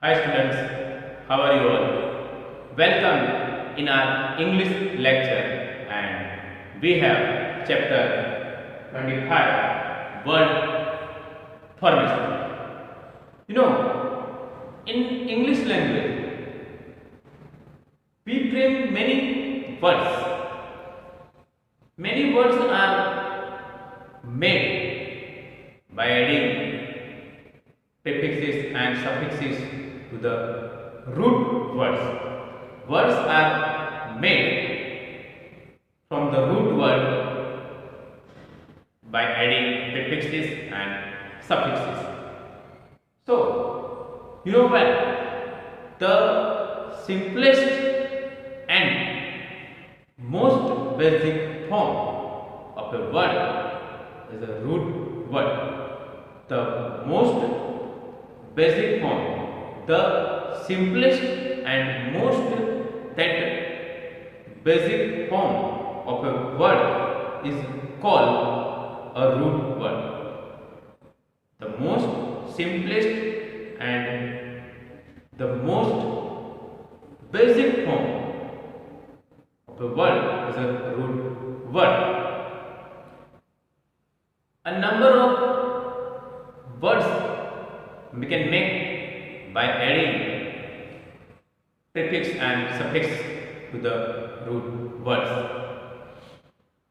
Hi students, how are you all? Welcome in our English lecture, and we have chapter 25 word formation. You know, in English language we frame many words. Many words are made by adding prefixes and suffixes to the root words. Words are made from the root word by adding prefixes and suffixes. So, you know what? The simplest and most basic form of a word is a root word. The most basic form, the simplest and most that basic form of a word is called a root word. The most simplest and the most basic form of a word is a root word. A number of words we can make by adding prefix and suffix to the root words.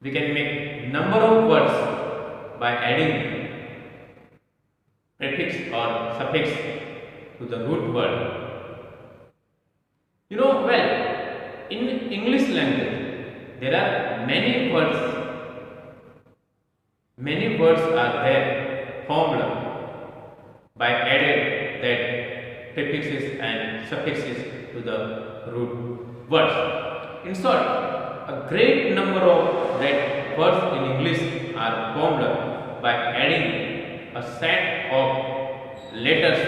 We can make number of words by adding prefix or suffix to the root word. You know, well, in English language there are many words. Many words are there formed by added that prefixes and suffixes to the root words. In short, a great number of that words in English are formed by adding a set of letters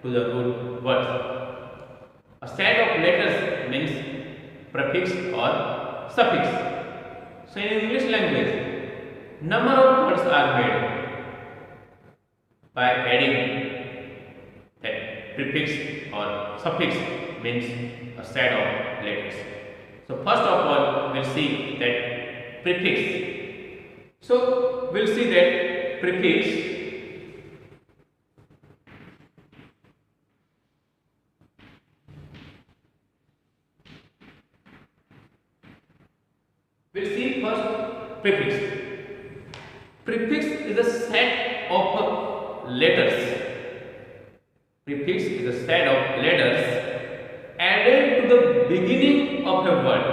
to the root words. A set of letters means prefix or suffix. So in English language, number of words are made by adding that prefix or suffix means a set of letters. So first of all, we'll see that prefix. So we'll see that prefix we'll see first prefix. Prefix is a set of letters. Prefix is a set of letters added to the beginning of a word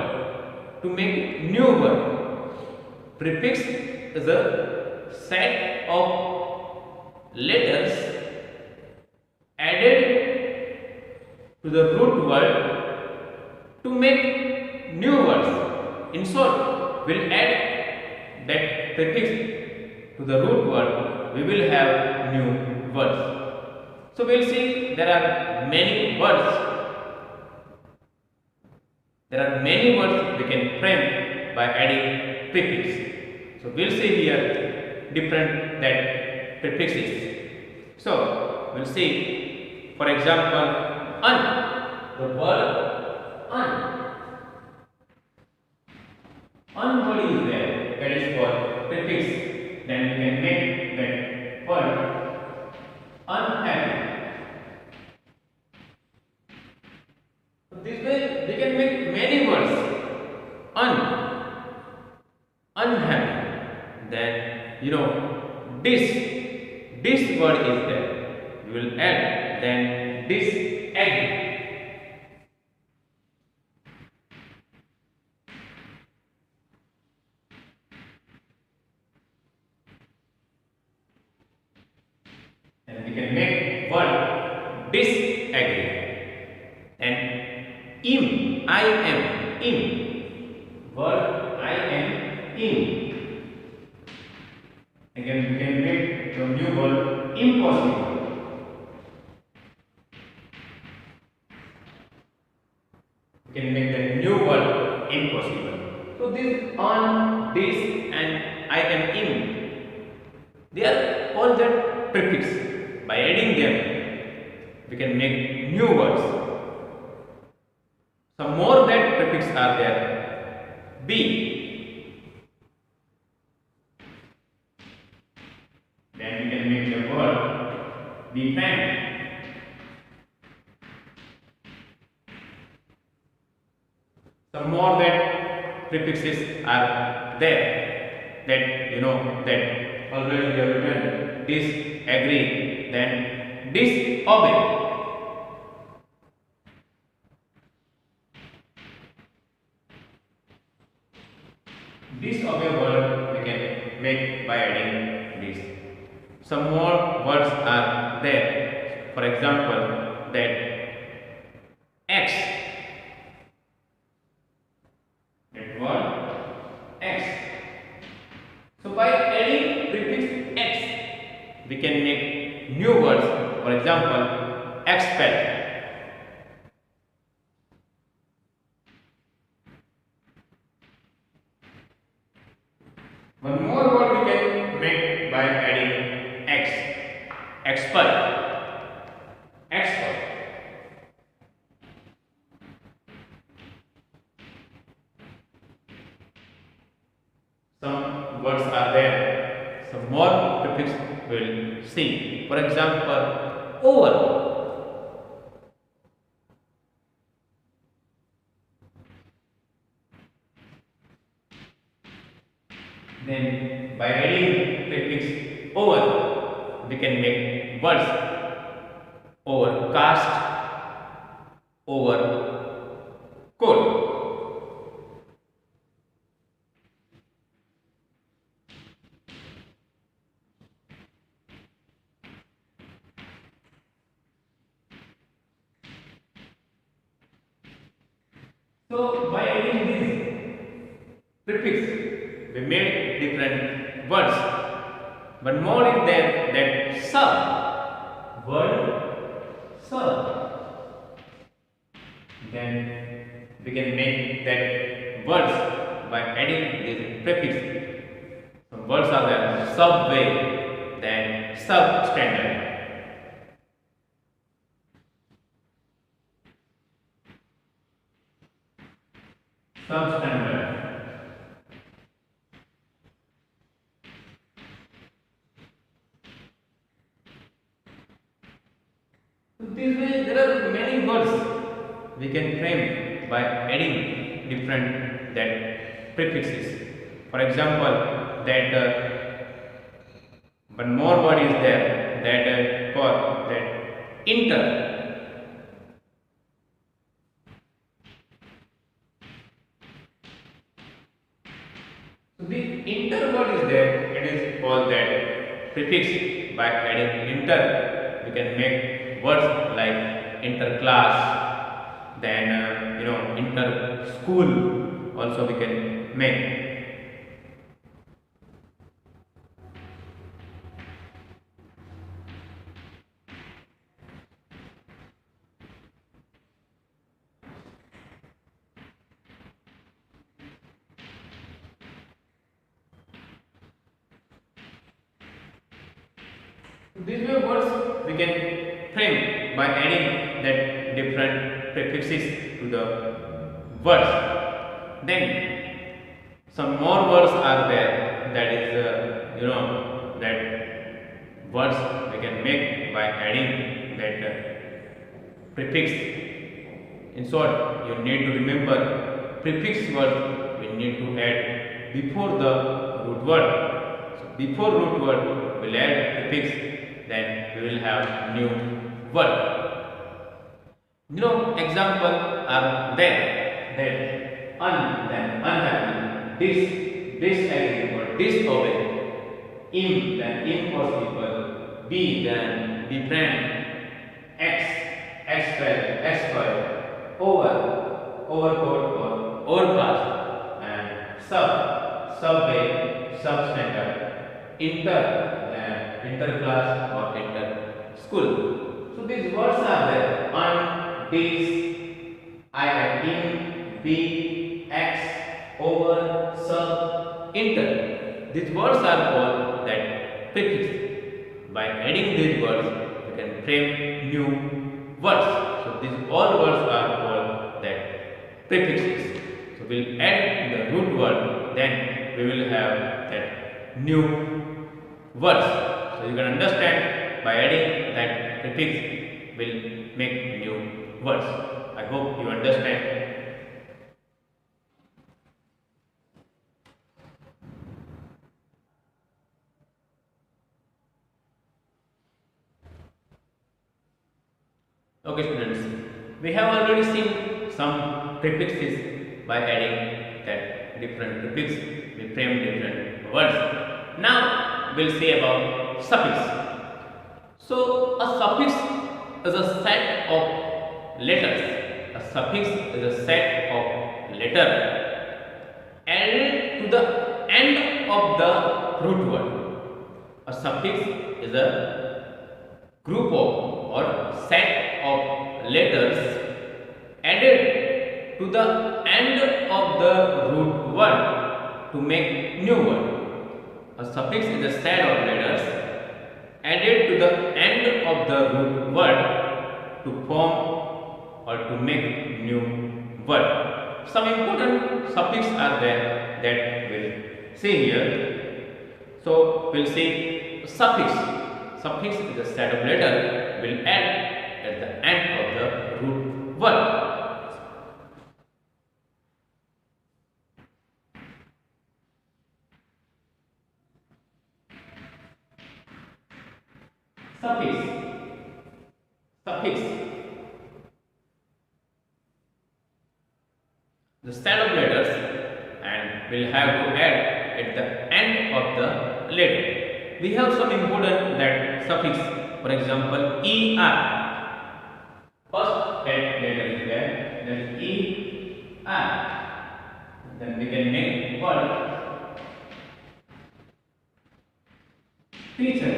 to make new word. Prefix is a set of letters added to the root word to make new words. In short, we'll add that prefix to the root word, we will have new words. So we'll see there are many words. There are many words we can frame by adding prefix. So we'll see here different that prefixes. So we'll see, for example, un. The word un. Un word is there. That is for prefix. Then we can make that word unhappy. So this way we can make many words unhappy. Then this word is there. We will add then disagree. And we can make word disagree. And im, word im. Again we can make the new word impossible. We can make the new word impossible. So this on, this and I am in, they are all that prefix. By adding them, we can make new words. Some more that prefix are there. Be. Then we can make the word befriend. Some more that prefixes are there, that you know that already we have written disagree, then disobey. Disobey word we can make by adding this. Some more words are there. For example, that X. That word X. So by adding prefix X, we can make new words. For example, expel. One more word we can make by adding X. Expel. Expel. Some words are there. Some more prefix we will see. For example, over. Then by adding prefix over, we can make words overcast, overcoat. So by adding this prefix, we made different words. One more is there, that sub. Word sub. Then we can make that words by adding this prefix. Some words are there, subway, then substandard. Substandard. This way there are many words we can frame by adding different that prefixes. For example, that one more word is there, that for that inter. So the inter word is there, it is called that prefix. By adding inter, we can make words like inter-class, then inter-school also we can make. These way words we can frame by adding that different prefixes to the words. Then some more words are there, that is that words we can make by adding that prefix. In short, you need to remember prefix word we need to add before the root word. So before root word we will add prefix, then we will have new word. Example are there. Then unhappy, disagree or disobey. Then impossible. Be then befriend. Expel. Overcoat or overcast. And subway, substandard. Interclass or inter-school. So these words are there: un, dis, in, be, ex, over, sub, inter. These words are called that prefix. By adding these words, we can frame new words. So these all words are called that prefixes. So we'll add the root word, then we will have that new words. So you can understand by adding that prefix will make new words. I hope you understand. Okay students, we have already seen some prefixes by adding that different prefix will frame different words. Now we'll say about suffix. So a suffix is a set of letters. A suffix is a set of letters added to the end of the root word. A suffix is a group of or set of letters added to the end of the root word to make new word. A suffix is a set of letters added to the end of the root word to form or to make new word. Some important suffix are there that we'll see here. So we'll see suffix. Suffix is a set of letters will add at the end of the root word. Suffix. Suffix. The set of letters and we'll have to add at the end of the letter. We have some important that suffix. For example, ER. First letter is there, that is ER. Then we can make word teacher.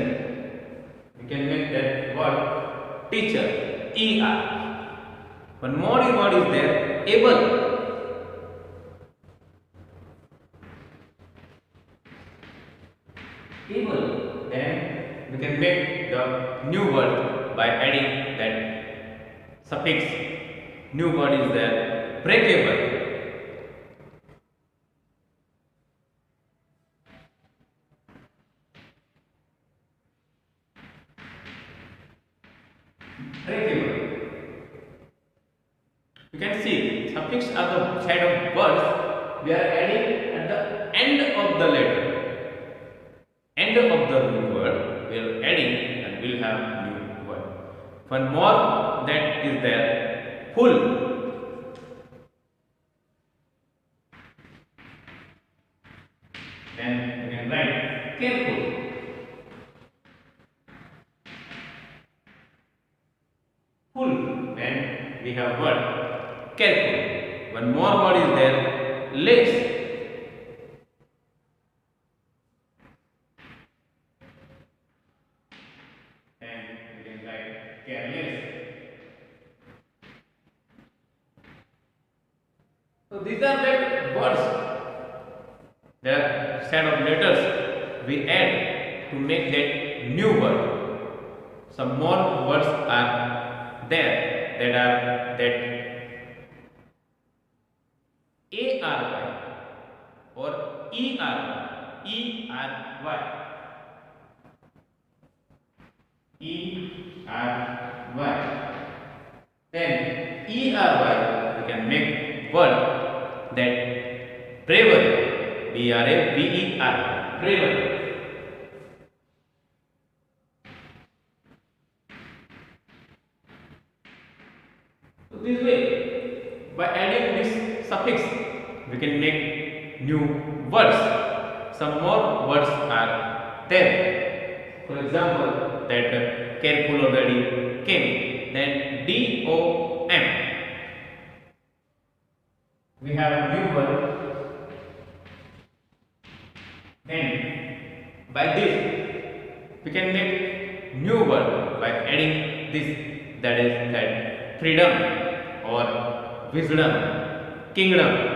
We can make that word teacher, ER. One more word is there, able. Able. Then we can make the new word by adding that suffix. New word is there, breakable. Breakable. You can see suffix are the set of words we are adding at the end of the letter. End of the root word we are adding and we'll have new word. One more that is there, full. Then we can write careful. Full. Then we have word careful. One more word is there, less. So these are the words, the set of letters we add to make that new word. Some more words are there that are that ARY or ERY, Then ERY we can make word that bravery, BRAVER, bravery. So this way, by adding this suffix, we can make new words. Some more words are there. For example, that careful already came. Then DOM. We have a new word. Then by this we can make new word by adding this, that is that freedom or wisdom, kingdom.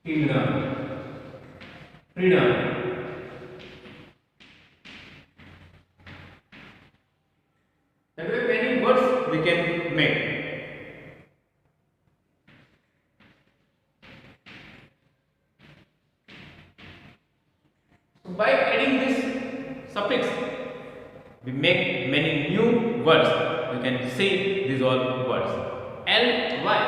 Kingdom, freedom. words. You can see these all words. ly.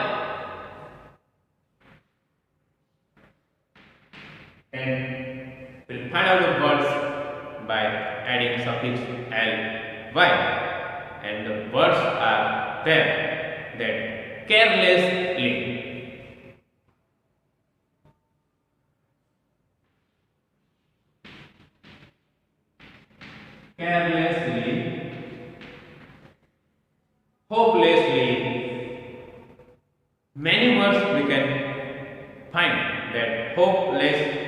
And we'll find out the words by adding suffix ly. And the words are there that carelessly. Carelessly, hopelessly. Many words we can find that hopelessly.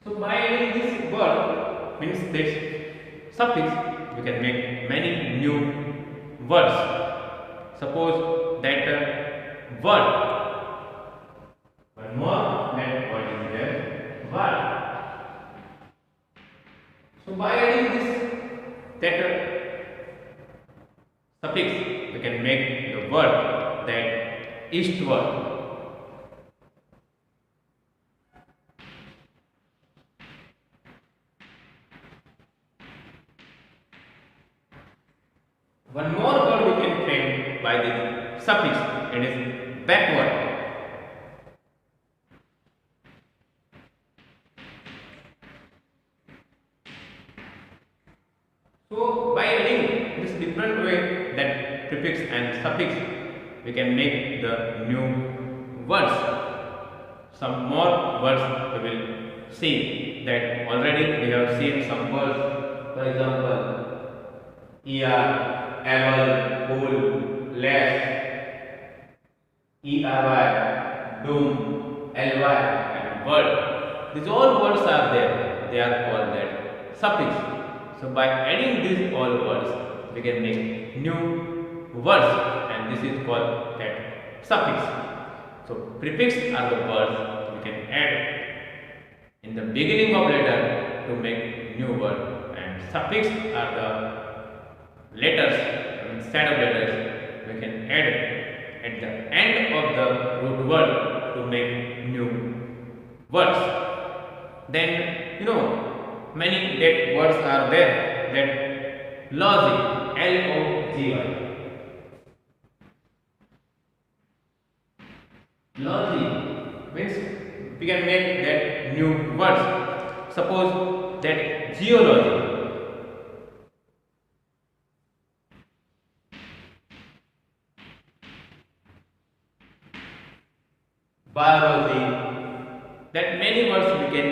So by adding this word means this suffix, we can make many new words. Suppose that word, one more, that word is there, word. So by adding this that suffix, we can make the word that eastward. One more word we can frame by the suffix, it is backward. So by adding this different way that prefix and suffix, we can make the new words. Some more words we will see that already we have seen some words, for example, able, cool, less, doom, ly, and word. These all words are there. They are called that suffix. So by adding these all words, we can make new words, and this is called that suffix. So prefix are the words we can add in the beginning of letter to make new word, and suffix are the letters, instead of letters, we can add at the end of the root word to make new words. Then many that words are there, that logy, L-O-G-Y. Logy means we can make that new words. Suppose that geology. Biology, that many words we can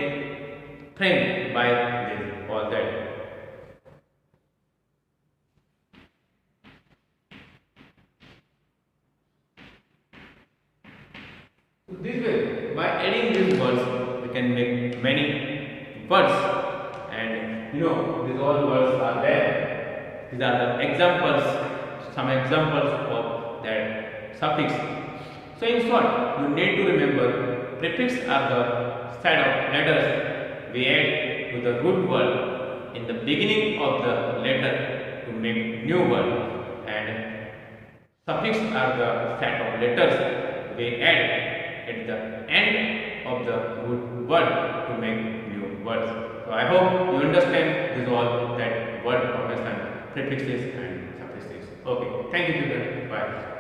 frame by this or that. So this way, by adding these words, we can make many words, and these all words are there. These are the examples, some examples of that suffix. So in short, you need to remember prefix are the set of letters we add to the root word in the beginning of the letter to make new word, and suffix are the set of letters we add at the end of the root word to make new words. So I hope you understand this all that word formation, prefixes and suffixes. Okay, thank you children. Bye.